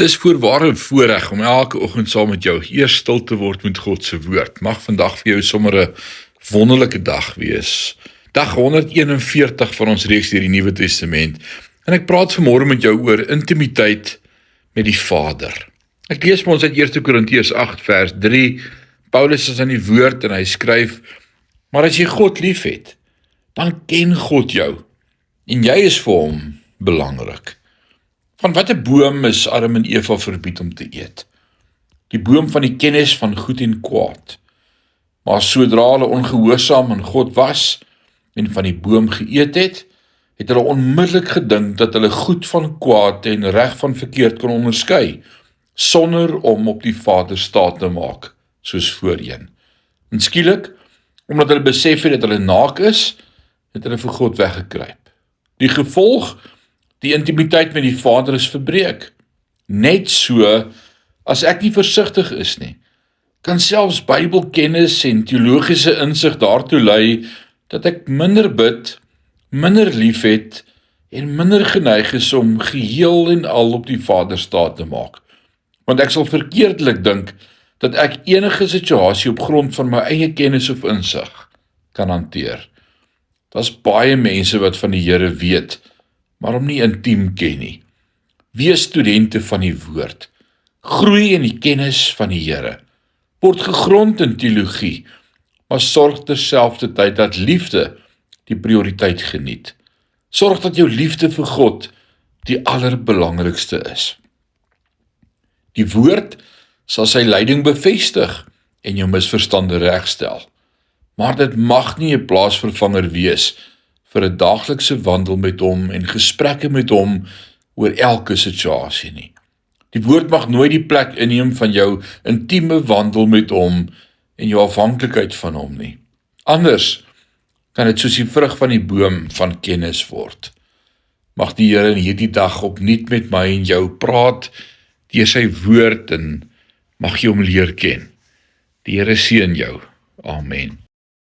Dis voorwaar 'n voorreg om elke oggend saam met jou eers stil te word met God se woord. Mag vandag vir jou sommer 'n wonderlike dag wees. Dag 141 van ons reeks deur die Nuwe Testament. En ek praat vanmôre met jou oor intimiteit met die Vader. Ek lees vir ons uit 1 Korintiërs 8 vers 3. Paulus is aan die woord en hy skryf: "Maar as jy God liefhet, dan ken God jou en jy is vir hom belangrik." Van watter boom is Adam en Eva verbied om te eet? Die boom van die kennis van goed en kwaad. Maar sodra hulle ongehoorsaam aan God was en van die boom geëet het, het hulle onmiddellik gedink dat hulle goed van kwaad en reg van verkeerd kon onderskei, sonder om op die Vader staat te maak, soos voorheen. En skielik, omdat hulle besef het dat hulle naak is, het hulle vir God weggekruip. Die gevolg, die intimiteit met die Vader is verbreek. Net so, as ek nie versigtig is nie, kan selfs Bybelkennis en teologiese insig daartoe lei, dat ek minder bid, minder liefhet, en minder geneig is om geheel en al op die Vader staat te maak. Want ek sal verkeerdelik dink, dat ek enige situasie op grond van my eie kennis of insig kan hanteer. Daar's baie mense wat van die Here weet, maar hom nie intiem ken nie. Wees studente van die woord. Groei in die kennis van die Here. Word gegrond in teologie, maar sorg terselfdertyd dat liefde die prioriteit geniet. Sorg dat jou liefde vir God die allerbelangrikste is. Die woord sal sy leiding bevestig en jou misverstande regstel. Maar dit mag nie 'n plaasvervanger wees vir 'n daaglikse wandel met hom en gesprekke met hom oor elke situasie nie. Die woord mag nooit die plek inneem van jou intieme wandel met hom en jou afhanklikheid van hom nie. Anders kan dit soos die vrug van die boom van kennis word. Mag die Here in hierdie dag opnuut met my en jou praat deur sy woord en mag jy hom leer ken. Die Here seën jou. Amen.